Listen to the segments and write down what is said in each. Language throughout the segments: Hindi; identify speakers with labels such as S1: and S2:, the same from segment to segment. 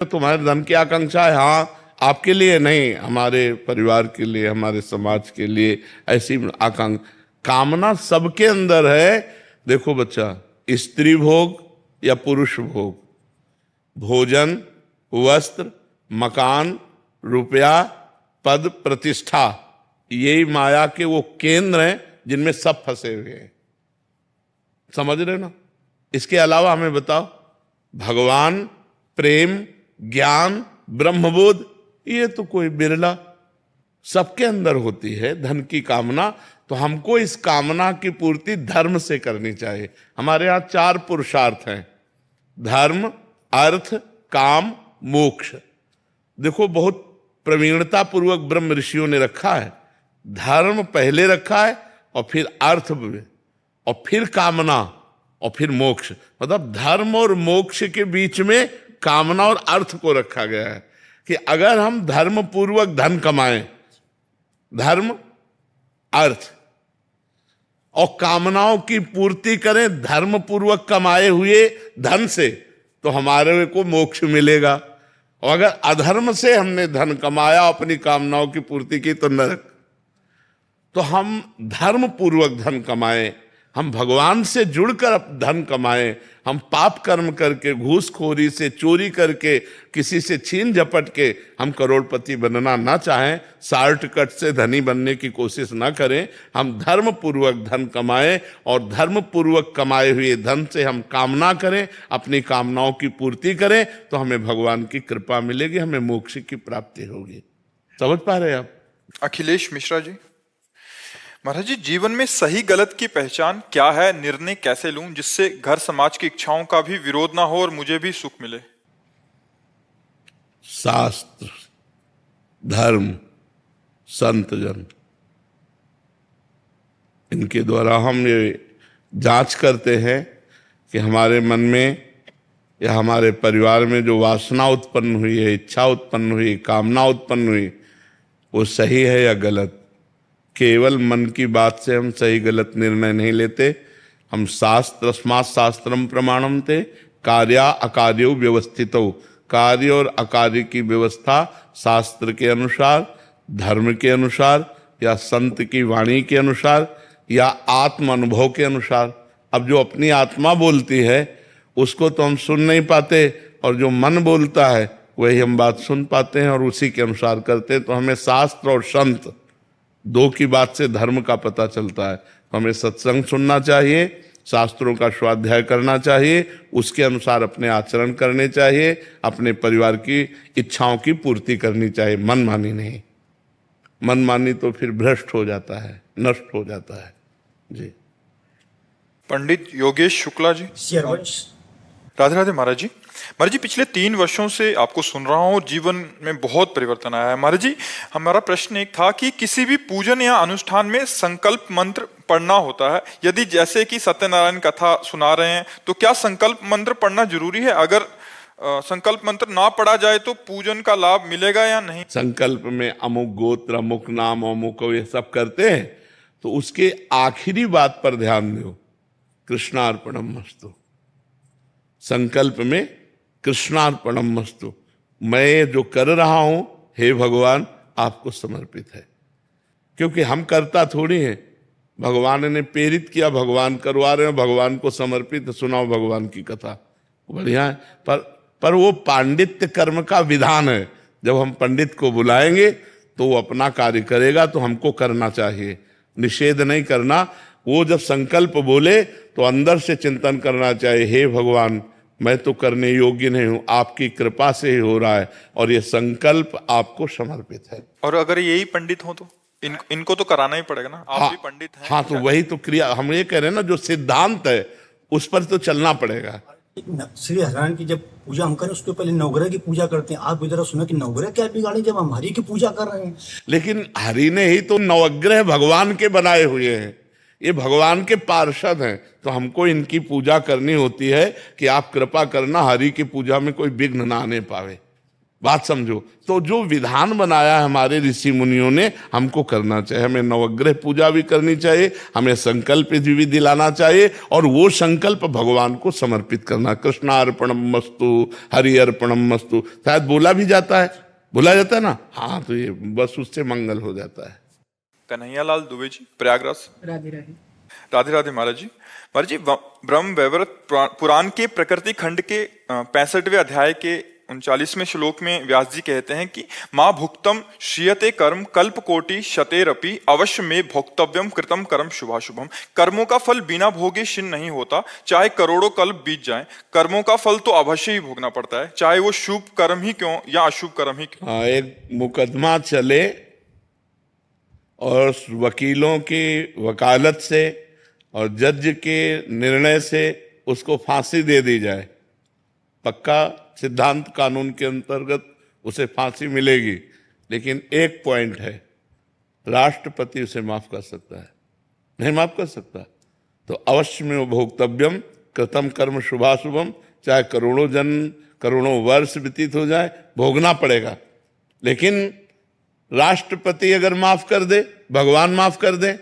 S1: तुम्हारे धन की आकांक्षा है, हाँ आपके लिए नहीं, हमारे परिवार के लिए, हमारे समाज के लिए ऐसी आकांक्षा कामना सबके अंदर है। देखो बच्चा, स्त्री भोग या पुरुष भोग, भोजन, वस्त्र, मकान, रुपया, पद, प्रतिष्ठा, यही माया के वो केंद्र हैं जिनमें सब फंसे हुए हैं। समझ रहे ना? इसके अलावा हमें बताओ, भगवान, प्रेम, ज्ञान, ब्रह्मबोध, ये तो कोई बिरला, सबके अंदर होती है धन की कामना। तो हमको इस कामना की पूर्ति धर्म से करनी चाहिए। हमारे यहां 4 पुरुषार्थ हैं, धर्म, अर्थ, काम, मोक्ष। देखो बहुत प्रवीणता पूर्वक ब्रह्म ऋषियों ने रखा है, धर्म पहले रखा है और फिर अर्थ और फिर कामना और फिर मोक्ष। मतलब धर्म और मोक्ष के बीच में कामना और अर्थ को रखा गया है कि अगर हम धर्म पूर्वक धन कमाएं, धर्म, अर्थ और कामनाओं की पूर्ति करें धर्म पूर्वक कमाए हुए धन से, तो हमारे को मोक्ष मिलेगा। और अगर अधर्म से हमने धन कमाया, अपनी कामनाओं की पूर्ति की, तो नरक। तो हम धर्म पूर्वक धन कमाएं, हम भगवान से जुड़कर धन कमाएं, हम पाप कर्म करके, घूसखोरी से, चोरी करके, किसी से छीन झपट के हम करोड़पति बनना ना चाहें, शॉर्टकट से धनी बनने की कोशिश ना करें। हम धर्म पूर्वक धन कमाएं और धर्म पूर्वक कमाए हुए धन से हम कामना करें, अपनी कामनाओं की पूर्ति करें, तो हमें भगवान की कृपा मिलेगी, हमें मोक्ष की प्राप्ति होगी। समझ पा रहे हैं आप?
S2: अखिलेश मिश्रा जी, महाराज जी, जीवन में सही गलत की पहचान क्या है? निर्णय कैसे लूं जिससे घर समाज की इच्छाओं का भी विरोध ना हो और मुझे भी सुख मिले?
S1: शास्त्र, धर्म, संत जन, इनके द्वारा हम ये जांच करते हैं कि हमारे मन में या हमारे परिवार में जो वासना उत्पन्न हुई है, इच्छा उत्पन्न हुई, कामना उत्पन्न हुई, वो सही है या गलत। केवल मन की बात से हम सही गलत निर्णय नहीं लेते। हम शास्त्रस्मात् शास्त्रम प्रमाणम ते कार्या अकार्यो व्यवस्थितो, कार्य और अकार्य की व्यवस्था शास्त्र के अनुसार, धर्म के अनुसार, या संत की वाणी के अनुसार, या आत्म अनुभव के अनुसार। अब जो अपनी आत्मा बोलती है उसको तो हम सुन नहीं पाते, और जो मन बोलता है वही हम बात सुन पाते हैं और उसी के अनुसार करते हैं। तो हमें शास्त्र और संत दो की बात से धर्म का पता चलता है। तो हमें सत्संग सुनना चाहिए, शास्त्रों का स्वाध्याय करना चाहिए, उसके अनुसार अपने आचरण करने चाहिए, अपने परिवार की इच्छाओं की पूर्ति करनी चाहिए, मनमानी नहीं। मनमानी तो फिर भ्रष्ट हो जाता है, नष्ट हो जाता है। जी।
S2: पंडित योगेश शुक्ला जी, राधे राधे महाराज जी। महाराज जी, पिछले 3 वर्षों से आपको सुन रहा हूँ, जीवन में बहुत परिवर्तन आया है। महाराज जी, हमारा प्रश्न एक था कि किसी भी पूजन या अनुष्ठान में संकल्प मंत्र पढ़ना होता है। यदि जैसे कि सत्यनारायण कथा सुना रहे हैं तो क्या संकल्प मंत्र पढ़ना जरूरी है? अगर संकल्प मंत्र ना पढ़ा जाए तो पूजन का लाभ मिलेगा या नहीं?
S1: संकल्प में अमुक गोत्र, अमुक नाम, अमुक ये सब करते हैं, तो उसके आखिरी बात पर ध्यान दो, कृष्णार्पणमस्तु। संकल्प में कृष्णार्पणमस्तु, मैं जो कर रहा हूं हे भगवान आपको समर्पित है। क्योंकि हम करता थोड़ी हैं, भगवान ने प्रेरित किया, भगवान करवा रहे हैं, भगवान को समर्पित, सुनाओ भगवान की कथा, बढ़िया है। पर वो पांडित्य कर्म का विधान है। जब हम पंडित को बुलाएंगे तो वो अपना कार्य करेगा, तो हमको करना चाहिए, निषेध नहीं करना। वो जब संकल्प बोले तो अंदर से चिंतन करना चाहिए, हे भगवान मैं तो करने योग्य नहीं हूं, आपकी कृपा से ही हो रहा है, और ये संकल्प आपको समर्पित है।
S2: और अगर यही पंडित हो तो इनको तो कराना ही पड़ेगा ना, आप भी पंडित हैं।
S1: हाँ, तो वही तो क्रिया हम ये कह रहे हैं ना, जो सिद्धांत है उस पर तो चलना पड़ेगा।
S3: श्री हरिनारायण की जब पूजा हम करें उसके पहले नवग्रह की पूजा करते हैं। आप इधर सुना कि नवग्रह क्या बिगाड़ी जब हम हरि की पूजा कर रहे हैं?
S1: लेकिन हरि ने ही तो नवग्रह भगवान के बनाए हुए हैं, ये भगवान के पार्षद हैं, तो हमको इनकी पूजा करनी होती है कि आप कृपा करना हरि की पूजा में कोई विघ्न ना आने पावे। बात समझो। तो जो विधान बनाया है हमारे ऋषि मुनियों ने, हमको करना चाहिए। हमें नवग्रह पूजा भी करनी चाहिए, हमें संकल्प भी दिलाना चाहिए, और वो संकल्प भगवान को समर्पित करना। कृष्णार्पणम मस्तु, हरि अर्पणम मस्तु, शायद बोला भी जाता है, बोला जाता है ना, हाँ, तो ये बस उससे मंगल हो जाता है।
S2: कन्हैयालाल दुबे जी, प्रयागराज।
S4: राधे राधे।
S2: राधे राधे महाराज जी। महाराज जी, ब्रह्म वैवर्त पुराण के प्रकृति खंड के 65वें अध्याय के 39वें श्लोक में व्यास जी कहते हैं कि माँ भुक्तम श्रियते कर्म कल्प कोटि शतेरपि अवश्य में भोक्तव्यम कृतम कर्म शुभाशुभम। कर्मों का फल बिना भोगे क्षीण नहीं होता, चाहे करोड़ों कल्प बीत जाएं। कर्मों का फल तो अवश्य ही भोगना पड़ता है, चाहे वो शुभ कर्म ही क्यों या अशुभ कर्म ही क्यों।
S1: हाँ, एक मुकदमा चले और वकीलों की वकालत से और जज के निर्णय से उसको फांसी दे दी जाए, पक्का सिद्धांत कानून के अंतर्गत उसे फांसी मिलेगी। लेकिन एक पॉइंट है, राष्ट्रपति उसे माफ कर सकता है, नहीं माफ कर सकता। तो अवश्य में भोक्तव्यम कृतम कर्म शुभाशुभम, चाहे करोड़ों वर्ष व्यतीत हो जाए, भोगना पड़ेगा। लेकिन राष्ट्रपति अगर माफ कर दे, भगवान माफ कर दे,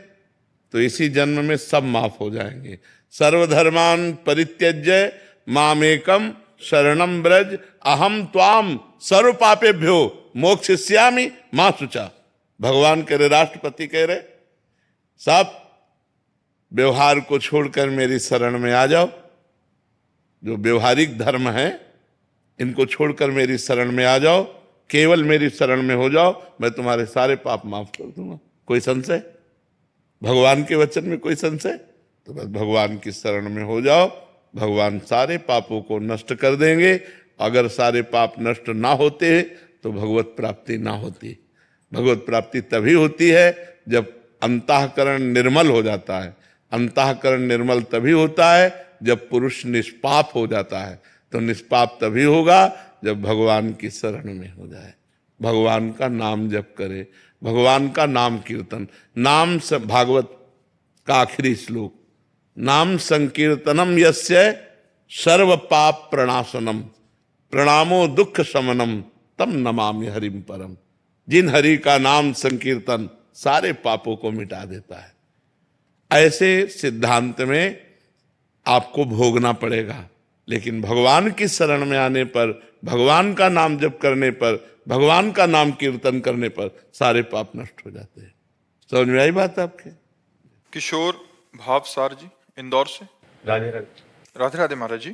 S1: तो इसी जन्म में सब माफ हो जाएंगे। सर्वधर्मान परित्यज्य मामेकम शरणम ब्रज अहम त्वाम सर्व पापेभ्यो मोक्षयिष्यामि मां शुचा। भगवान कह रहे, राष्ट्रपति कह रहे, सब व्यवहार को छोड़कर मेरी शरण में आ जाओ। जो व्यवहारिक धर्म है इनको छोड़कर मेरी शरण में आ जाओ, केवल मेरी शरण में हो जाओ, मैं तुम्हारे सारे पाप माफ कर दूंगा। कोई संशय? भगवान के वचन में कोई संशय? तो बस भगवान की शरण में हो जाओ, भगवान सारे पापों को नष्ट कर देंगे। अगर सारे पाप नष्ट ना होते तो भगवत प्राप्ति ना होती। भगवत प्राप्ति तभी होती है जब अंतःकरण निर्मल हो जाता है। अंतःकरण निर्मल तभी होता है जब पुरुष निष्पाप हो जाता है। तो निष्पाप तभी होगा जब भगवान की शरण में हो जाए, भगवान का नाम जप करे, भगवान का नाम कीर्तन। नाम भागवत का आखिरी श्लोक, नाम संकीर्तनम यस्य सर्व पाप प्रणाशनम प्रणामो दुख शमनम तम नमामि हरिम परम। जिन हरि का नाम संकीर्तन सारे पापों को मिटा देता है। ऐसे सिद्धांत में आपको भोगना पड़ेगा, लेकिन भगवान की शरण में आने पर, भगवान का नाम जप करने पर, भगवान का नाम कीर्तन करने पर सारे पाप नष्ट हो जाते हैं। समझ में आई बात आपके?
S2: किशोर भावसार जी, इंदौर से।
S5: राधे राधे।
S2: राधे राधे महाराज जी।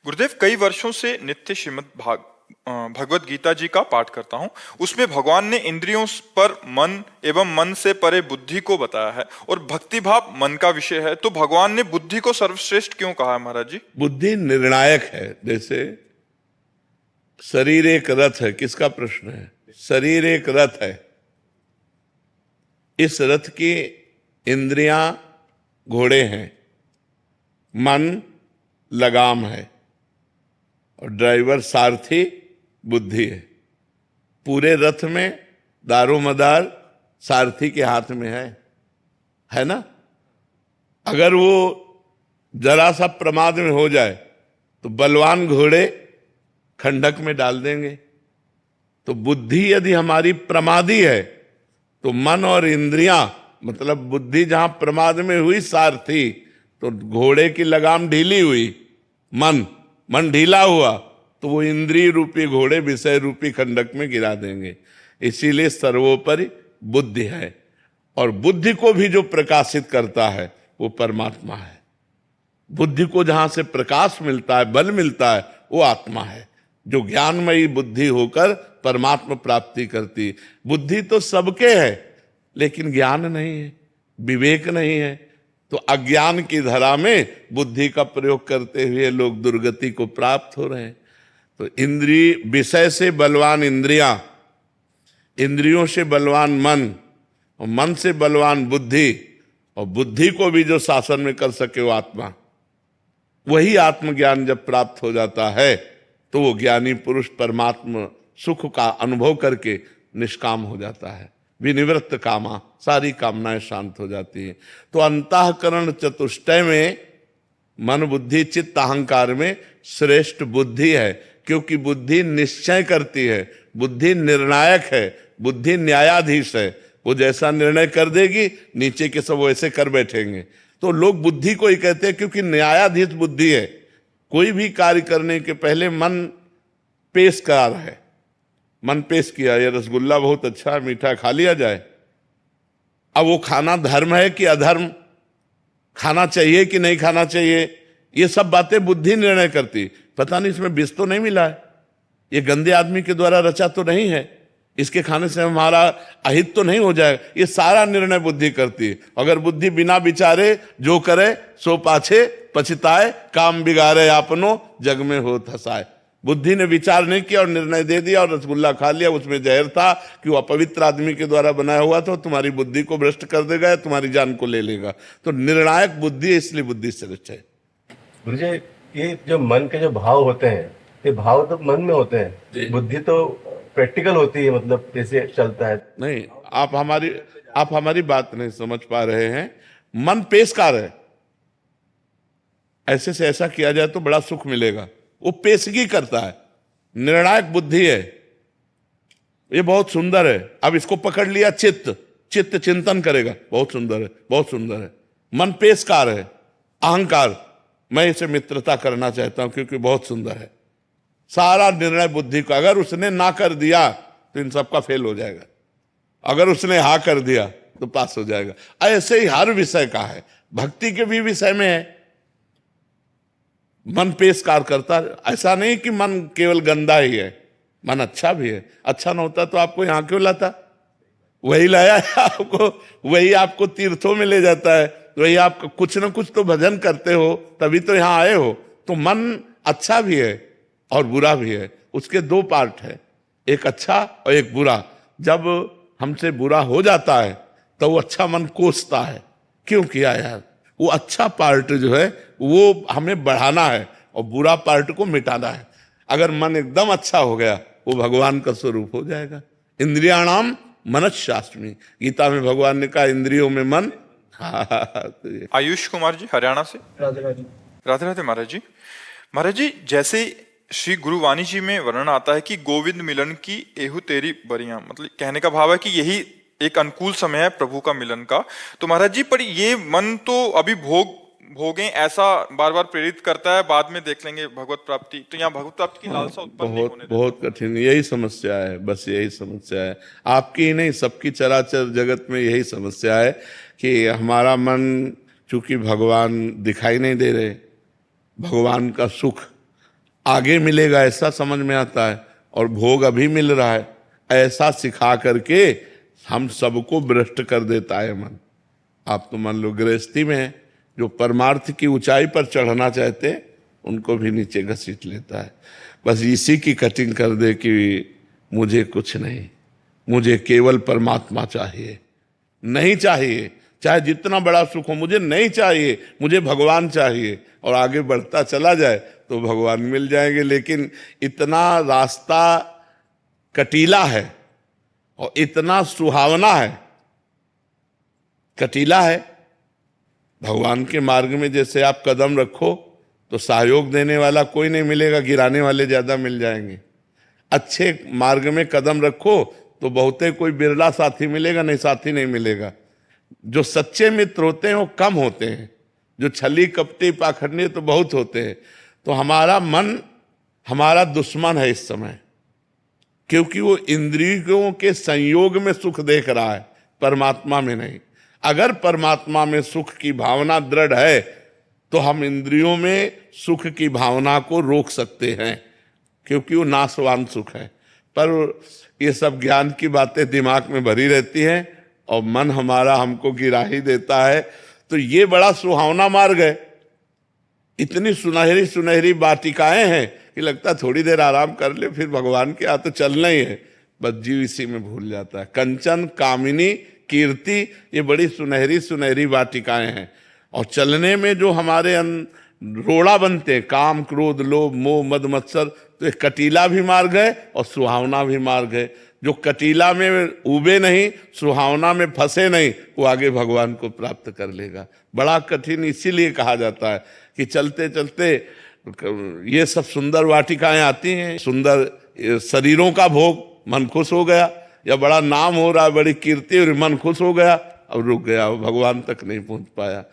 S2: गुरुदेव, कई वर्षों से नित्य श्रीमद् भगवत गीता जी का पाठ करता हूं। उसमें भगवान ने इंद्रियों पर मन एवं मन से परे बुद्धि को बताया है, और भक्ति भाव मन का विषय है। तो भगवान ने बुद्धि को सर्वश्रेष्ठ क्यों कहा है महाराज जी?
S1: बुद्धि निर्णायक है। जैसे शरीर एक रथ है, किसका प्रश्न है? शरीर एक रथ है, इस रथ की इंद्रियां घोड़े हैं, मन लगाम है, और ड्राइवर सारथी बुद्धि है। पूरे रथ में दारोमदार सारथी के हाथ में है ना? अगर वो जरा सा प्रमाद में हो जाए तो बलवान घोड़े खंडक में डाल देंगे। तो बुद्धि यदि हमारी प्रमादी है तो मन और इंद्रियां, मतलब बुद्धि जहां प्रमाद में हुई सारथी, तो घोड़े की लगाम ढीली हुई, मन ढीला हुआ, तो वो इंद्रिय रूपी घोड़े विषय रूपी खंडक में गिरा देंगे। इसीलिए सर्वोपरि बुद्धि है, और बुद्धि को भी जो प्रकाशित करता है वो परमात्मा है। बुद्धि को जहां से प्रकाश मिलता है, बल मिलता है, वो आत्मा है, जो ज्ञानमयी बुद्धि होकर परमात्मा प्राप्ति करती। बुद्धि तो सबके है, लेकिन ज्ञान नहीं है, विवेक नहीं है। तो अज्ञान की धरा में बुद्धि का प्रयोग करते हुए लोग दुर्गति को प्राप्त हो रहे हैं। तो इंद्रिय विषय से बलवान इंद्रियां, इंद्रियों से बलवान मन, और मन से बलवान बुद्धि, और बुद्धि को भी जो शासन में कर सके वो आत्मा। वही आत्मज्ञान जब प्राप्त हो जाता है तो वो ज्ञानी पुरुष परमात्मा सुख का अनुभव करके निष्काम हो जाता है। विनिवृत्त कामा, सारी कामनाएं शांत हो जाती हैं। तो अंतःकरण चतुष्टय में मन बुद्धि चित्त अहंकार में श्रेष्ठ बुद्धि है, क्योंकि बुद्धि निश्चय करती है, बुद्धि निर्णायक है, बुद्धि न्यायाधीश है। वो जैसा निर्णय कर देगी, नीचे के सब वैसे कर बैठेंगे। तो लोग बुद्धि को ही कहते हैं क्योंकि न्यायाधीश बुद्धि है। कोई भी कार्य करने के पहले मन पेश करा रहा है, मन पेश किया, ये रसगुल्ला बहुत अच्छा है, मीठा, खा लिया जाए। अब वो खाना धर्म है कि अधर्म, खाना चाहिए कि नहीं खाना चाहिए, ये सब बातें बुद्धि निर्णय करती। पता नहीं इसमें विष तो नहीं मिला है, ये गंदे आदमी के द्वारा रचा तो नहीं है, इसके खाने से हमारा अहित तो नहीं हो जाएगा। ये सारा निर्णय बुद्धि करती है। अगर बुद्धि बिना विचारे जो करे सो पाछे पछताए, काम बिगाड़े आपनो जग में हो हंसाए। बुद्धि ने विचार नहीं किया और निर्णय दे दिया और रसगुल्ला खा लिया, उसमें जहर था कि वो अपवित्र आदमी के द्वारा बनाया हुआ था, तुम्हारी बुद्धि को भ्रष्ट कर देगा या तुम्हारी जान को ले लेगा। तो निर्णायक बुद्धि है, इसलिए बुद्धि श्रेष्ठ है।
S4: गुरुजी, ये जो मन के जो भाव होते हैं, ये भाव तो मन में होते हैं, बुद्धि तो प्रैक्टिकल होती है, मतलब कैसे चलता है।
S1: नहीं, आप हमारी बात नहीं समझ पा रहे हैं। मन पेशकार है, ऐसे से ऐसा किया जाए तो बड़ा सुख मिलेगा, वो पेशगी करता है। निर्णायक बुद्धि है, ये बहुत सुंदर है। अब इसको पकड़ लिया चित्त चिंतन करेगा, बहुत सुंदर है, बहुत सुंदर है। मन पेशकार है, अहंकार, मैं इसे मित्रता करना चाहता हूं क्योंकि बहुत सुंदर है। सारा निर्णय बुद्धि का, अगर उसने ना कर दिया तो इन सबका फेल हो जाएगा, अगर उसने हाँ कर दिया तो पास हो जाएगा। ऐसे ही हर विषय का है, भक्ति के भी विषय में है। मन पेशकार करता है, ऐसा नहीं कि मन केवल गंदा ही है, मन अच्छा भी है। अच्छा ना होता तो आपको यहां क्यों लाता? वही लाया है आपको, वही आपको तीर्थों में ले जाता है, वही आप कुछ ना कुछ तो भजन करते हो, तभी तो यहां आए हो। तो मन अच्छा भी है और बुरा भी है, उसके दो पार्ट है, एक अच्छा और एक बुरा। जब हमसे बुरा हो जाता है तो वो अच्छा मन कोसता है, क्यों किया यार। वो अच्छा पार्ट जो है वो हमें बढ़ाना है और बुरा पार्ट को मिटाना है। अगर मन एकदम अच्छा हो गया, वो भगवान का स्वरूप हो जाएगा। इंद्रियाणाम मनश्शास्मी, गीता में भगवान ने कहा इंद्रियों में मन। तो
S2: आयुष कुमार जी हरियाणा से। राधे राधे महाराज जी। महाराज जी, जैसे श्री गुरुवाणी जी में वर्णन आता है कि गोविंद मिलन की एहु तेरी बरियां, मतलब कहने का भाव है कि यही एक अनुकूल समय है प्रभु का मिलन का। तो महाराज जी, पर ये मन तो अभी भोगें ऐसा बार बार प्रेरित करता है, बाद में देख लेंगे भगवत प्राप्ति। तो यहाँ भगवत प्राप्ति की लालसा उत्पन्न नहीं होने देता।
S1: बहुत कठिन, यही समस्या है, बस यही समस्या है। आपकी ही नहीं, सबकी चराचर जगत में यही समस्या है कि हमारा मन, चूंकि भगवान दिखाई नहीं दे रहे, भगवान का सुख आगे मिलेगा ऐसा समझ में आता है और भोग अभी मिल रहा है ऐसा सिखा करके हम सबको भ्रष्ट कर देता है मन। आप तो मान लो गृहस्थी में है, जो परमार्थ की ऊंचाई पर चढ़ना चाहते उनको भी नीचे घसीट लेता है। बस इसी की कटिंग कर दे कि मुझे कुछ नहीं, मुझे केवल परमात्मा चाहिए, नहीं चाहिए चाहे जितना बड़ा सुख हो, मुझे नहीं चाहिए, मुझे भगवान चाहिए। और आगे बढ़ता चला जाए तो भगवान मिल जाएंगे। लेकिन इतना रास्ता कटीला है और इतना सुहावना है, कटीला है। भगवान के मार्ग में जैसे आप कदम रखो तो सहयोग देने वाला कोई नहीं मिलेगा, गिराने वाले ज्यादा मिल जाएंगे। अच्छे मार्ग में कदम रखो तो बहुते कोई बिरला साथी मिलेगा, नहीं साथी नहीं मिलेगा। जो सच्चे मित्र होते हैं वो कम होते हैं, जो छली कपटी पाखंडी तो बहुत होते हैं। तो हमारा मन हमारा दुश्मन है इस समय, क्योंकि वो इंद्रियों के संयोग में सुख देख रहा है, परमात्मा में नहीं। अगर परमात्मा में सुख की भावना दृढ़ है तो हम इंद्रियों में सुख की भावना को रोक सकते हैं, क्योंकि वो नाशवान सुख है। पर ये सब ज्ञान की बातें दिमाग में भरी रहती हैं और मन हमारा हमको गिरा ही देता है। तो ये बड़ा सुहावना मार्ग है, इतनी सुनहरी सुनहरी वाटिकाएं हैं कि लगता थोड़ी देर आराम कर ले, फिर भगवान के यहाँ तो चलना ही है। बस जीव इसी में भूल जाता है। कंचन, कामिनी, कीर्ति, ये बड़ी सुनहरी सुनहरी वाटिकाएं हैं। और चलने में जो हमारे रोड़ा बनते हैं, काम, क्रोध, लोभ, मोह, मद, मत्सर, तो एक कटीला भी मार्ग है और सुहावना भी मार्ग है। जो कटीला में उबे नहीं, सुहावना में फंसे नहीं, वो आगे भगवान को प्राप्त कर लेगा। बड़ा कठिन इसीलिए कहा जाता है कि चलते चलते ये सब सुंदर वाटिकाएं आती हैं, सुंदर शरीरों का भोग, मन खुश हो गया, या बड़ा नाम हो रहा है, बड़ी कीर्ति और मन खुश हो गया, अब रुक गया, भगवान तक नहीं पहुंच पाया।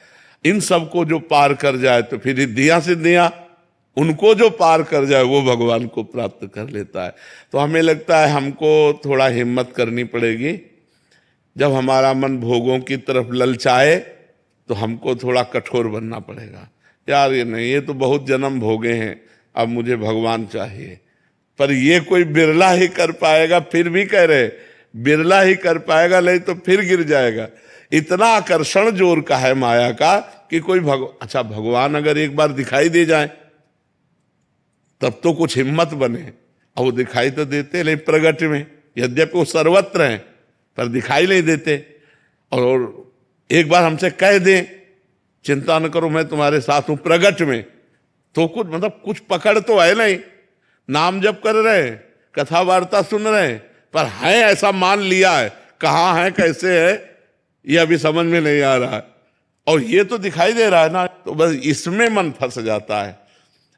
S1: इन सबको जो पार कर जाए तो फिर रिद्धियां सिद्धियां, उनको जो पार कर जाए वो भगवान को प्राप्त कर लेता है। तो हमें लगता है हमको थोड़ा हिम्मत करनी पड़ेगी। जब हमारा मन भोगों की तरफ ललचाए तो हमको थोड़ा कठोर बनना पड़ेगा। यार ये नहीं, ये तो बहुत जन्म भोगे हैं, अब मुझे भगवान चाहिए। पर ये कोई बिरला ही कर पाएगा, फिर भी कह रहे बिरला ही कर पाएगा, नहीं तो फिर गिर जाएगा। इतना आकर्षण जोर का है माया का कि कोई अच्छा भगवान अगर एक बार दिखाई दे जाए तब तो कुछ हिम्मत बने। अब वो दिखाई तो देते नहीं प्रगट में, यद्यपि वो सर्वत्र हैं पर दिखाई नहीं देते। और एक बार हमसे कह दें चिंता न करो मैं तुम्हारे साथ हूं प्रगट में, तो कुछ मतलब कुछ पकड़ तो है नहीं। नाम जप कर रहे हैं, कथा वार्ता सुन रहे हैं, पर है ऐसा मान लिया है, कहाँ है कैसे है ये अभी समझ में नहीं आ रहा है। और ये तो दिखाई दे रहा है ना, तो बस इसमें मन फंस जाता है।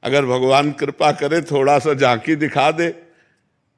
S1: अगर भगवान कृपा करे थोड़ा सा झांकी दिखा दे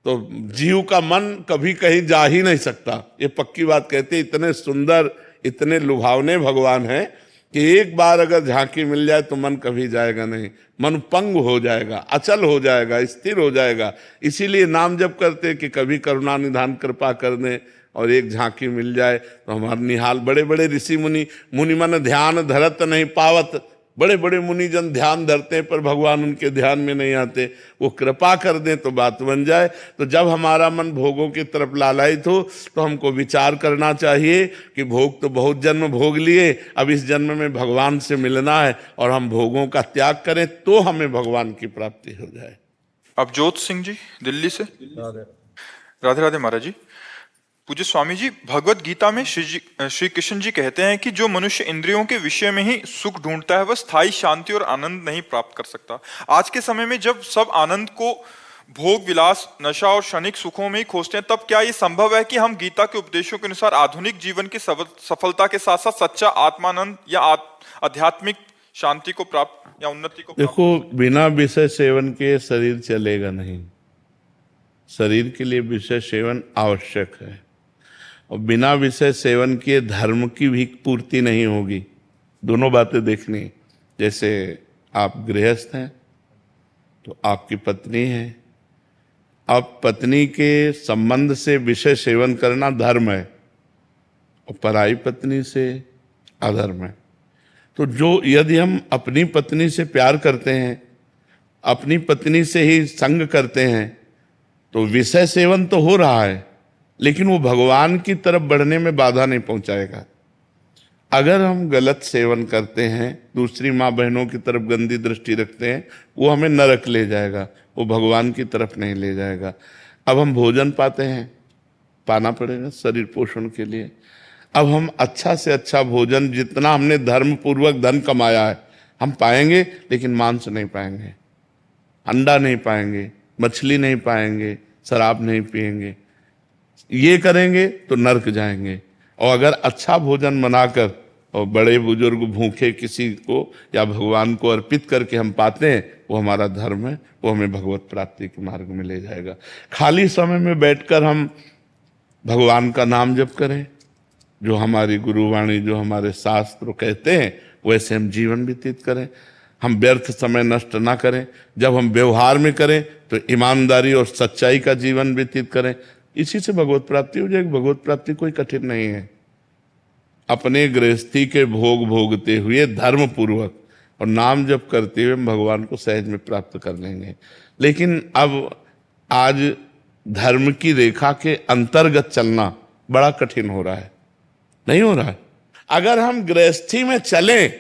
S1: तो जीव का मन कभी कहीं जा ही नहीं सकता। ये पक्की बात कहते, इतने सुंदर इतने लुभावने भगवान हैं कि एक बार अगर झांकी मिल जाए तो मन कभी जाएगा नहीं, मन पंग हो जाएगा, अचल हो जाएगा, स्थिर हो जाएगा। इसीलिए नाम जप करते कि कभी करुणा निधान कृपा कर दे और एक झांकी मिल जाए तो हमारा निहाल। बड़े बड़े ऋषि मुनि, मुनि मन ध्यान धरत नहीं पावत, बड़े बड़े मुनिजन ध्यान धरते हैं पर भगवान उनके ध्यान में नहीं आते। वो कृपा कर दें तो बात बन जाए। तो जब हमारा मन भोगों की तरफ लालायित हो तो हमको विचार करना चाहिए कि भोग तो बहुत जन्म भोग लिए, अब इस जन्म में भगवान से मिलना है और हम भोगों का त्याग करें तो हमें भगवान की प्राप्ति हो जाए।
S2: अब जोत सिंह जी दिल्ली से। राधे राधे महाराज जी। पूज्य स्वामी जी, भगवत गीता में श्री कृष्ण जी कहते हैं कि जो मनुष्य इंद्रियों के विषय में ही सुख ढूंढता है वह स्थायी शांति और आनंद नहीं प्राप्त कर सकता। आज के समय में जब सब आनंद को भोग विलास नशा और क्षणिक सुखों में ही खोजते हैं, तब क्या ये संभव है कि हम गीता के उपदेशों के अनुसार आधुनिक जीवन की सफलता के साथ साथ सच्चा आत्मानंद या आध्यात्मिक शांति को प्राप्त या उन्नति को?
S1: देखो, बिना विषय सेवन के शरीर चलेगा नहीं। शरीर के लिए विषय सेवन आवश्यक है और बिना विषय सेवन के धर्म की भी पूर्ति नहीं होगी। दोनों बातें देखनी। जैसे आप गृहस्थ हैं तो आपकी पत्नी है, अब पत्नी के संबंध से विषय सेवन करना धर्म है और पराई पत्नी से अधर्म है। तो जो यदि हम अपनी पत्नी से प्यार करते हैं, अपनी पत्नी से ही संग करते हैं, तो विषय सेवन तो हो रहा है लेकिन वो भगवान की तरफ बढ़ने में बाधा नहीं पहुंचाएगा। अगर हम गलत सेवन करते हैं, दूसरी माँ बहनों की तरफ गंदी दृष्टि रखते हैं, वो हमें नरक ले जाएगा, वो भगवान की तरफ नहीं ले जाएगा। अब हम भोजन पाते हैं, पाना पड़ेगा शरीर पोषण के लिए। अब हम अच्छा से अच्छा भोजन, जितना हमने धर्म पूर्वक धन कमाया है हम पाएंगे, लेकिन मांस नहीं पाएंगे, अंडा नहीं पाएंगे, मछली नहीं पाएंगे, शराब नहीं पिएंगे। ये करेंगे तो नरक जाएंगे। और अगर अच्छा भोजन बनाकर और बड़े बुजुर्ग भूखे किसी को या भगवान को अर्पित करके हम पाते हैं, वो हमारा धर्म है, वो हमें भगवत प्राप्ति के मार्ग में ले जाएगा। खाली समय में बैठकर हम भगवान का नाम जप करें, जो हमारी गुरुवाणी, जो हमारे शास्त्र कहते हैं वैसे हम जीवन व्यतीत करें। हम व्यर्थ समय नष्ट ना करें। जब हम व्यवहार में करें तो ईमानदारी और सच्चाई का जीवन व्यतीत करें। इसी से भगवत प्राप्ति हो जाएगी। भगवत प्राप्ति कोई कठिन नहीं है। अपने गृहस्थी के भोग भोगते हुए धर्म पूर्वक और नाम जप करते हुए हम भगवान को सहज में प्राप्त कर लेंगे। लेकिन अब आज धर्म की रेखा के अंतर्गत चलना बड़ा कठिन हो रहा है, नहीं हो रहा है। अगर हम गृहस्थी में चलें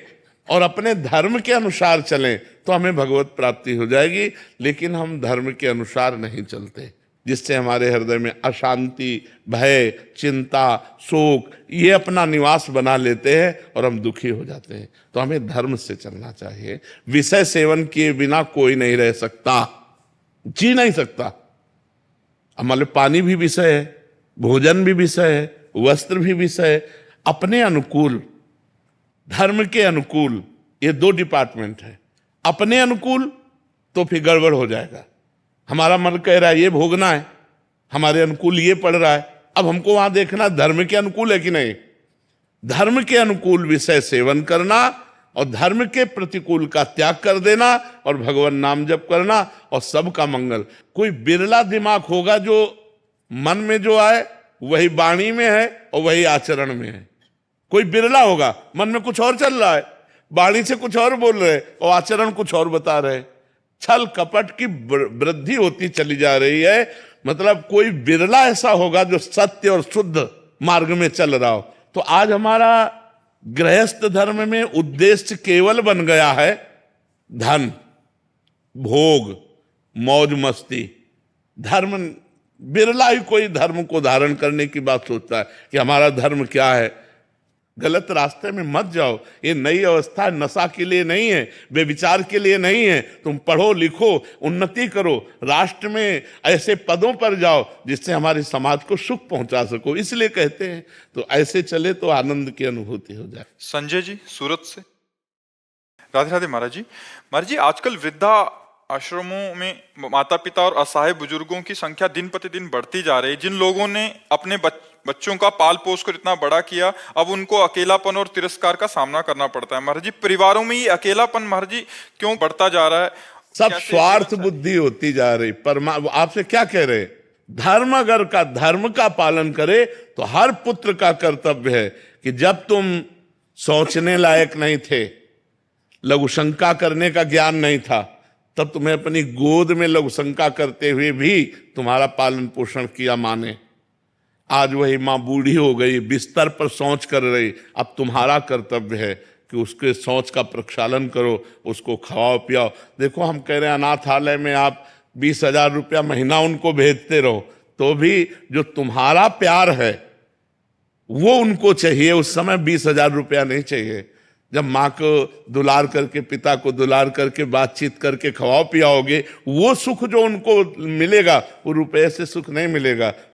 S1: और अपने धर्म के अनुसार चलें तो हमें भगवत प्राप्ति हो जाएगी। लेकिन हम धर्म के अनुसार नहीं चलते, जिससे हमारे हृदय में अशांति, भय, चिंता, शोक ये अपना निवास बना लेते हैं और हम दुखी हो जाते हैं। तो हमें धर्म से चलना चाहिए। विषय सेवन किए बिना कोई नहीं रह सकता, जी नहीं सकता। हमारे पानी भी विषय है, भोजन भी विषय है, वस्त्र भी विषय है। अपने अनुकूल, धर्म के अनुकूल, ये दो डिपार्टमेंट है। अपने अनुकूल तो फिर गड़बड़ हो जाएगा। हमारा मन कह रहा है ये भोगना है, हमारे अनुकूल ये पड़ रहा है, अब हमको वहां देखना धर्म के अनुकूल है कि नहीं। धर्म के अनुकूल विषय सेवन करना और धर्म के प्रतिकूल का त्याग कर देना और भगवान नाम जप करना और सबका मंगल। कोई बिरला दिमाग होगा जो मन में जो आए वही वाणी में है और वही आचरण में है। कोई बिरला होगा, मन में कुछ और चल रहा है, वाणी से कुछ और बोल रहे और आचरण कुछ और बता रहे। छल कपट की वृद्धि होती चली जा रही है। मतलब कोई बिरला ऐसा होगा जो सत्य और शुद्ध मार्ग में चल रहा हो। तो आज हमारा गृहस्थ धर्म में उद्देश्य केवल बन गया है धन, भोग, मौज मस्ती। धर्म, बिरला ही कोई धर्म को धारण करने की बात सोचता है कि हमारा धर्म क्या है। गलत रास्ते में मत जाओ। ये नई अवस्था नशा के लिए नहीं है, बेविचार के लिए नहीं है। तुम पढ़ो लिखो, उन्नति करो, राष्ट्र में ऐसे पदों पर जाओ जिससे हमारे समाज को सुख पहुंचा सको, इसलिए कहते हैं। तो ऐसे चले तो आनंद की अनुभूति हो जाए।
S2: संजय जी सूरत से। राधे राधे महाराज जी। महाराज जी, आजकल वृद्धा आश्रमों में माता पिता और असहाय बुजुर्गों की संख्या दिन प्रतिदिन बढ़ती जा रही है। जिन लोगों ने अपने बच्चों का पाल पोस कर इतना बड़ा किया, अब उनको अकेलापन और तिरस्कार का सामना करना पड़ता है। महाराज जी, परिवारों में ये अकेलापन महाराज जी क्यों बढ़ता जा रहा है?
S1: सब स्वार्थ बुद्धि होती जा रही। आपसे क्या कह रहे, धर्म अगर का धर्म का पालन करे तो हर पुत्र का कर्तव्य है कि जब तुम सोचने लायक नहीं थे, लघुशंका करने का ज्ञान नहीं था, तब तुम्हें अपनी गोद में लघुशंका करते हुए भी तुम्हारा पालन पोषण किया माँ ने। आज वही माँ बूढ़ी हो गई, बिस्तर पर शौच कर रही, अब तुम्हारा कर्तव्य है कि उसके शौच का प्रक्षालन करो, उसको खवाओ पियाओ। देखो, हम कह रहे हैं अनाथालय में आप 20,000 रुपया महीना उनको भेजते रहो, तो भी जो तुम्हारा प्यार है वो उनको चाहिए। उस समय 20,000 रुपया नहीं चाहिए। जब माँ को दुलार करके, पिता को दुलार करके, बातचीत करके खवाओ पियाओगे, वो सुख जो उनको मिलेगा वो रुपये से सुख नहीं मिलेगा।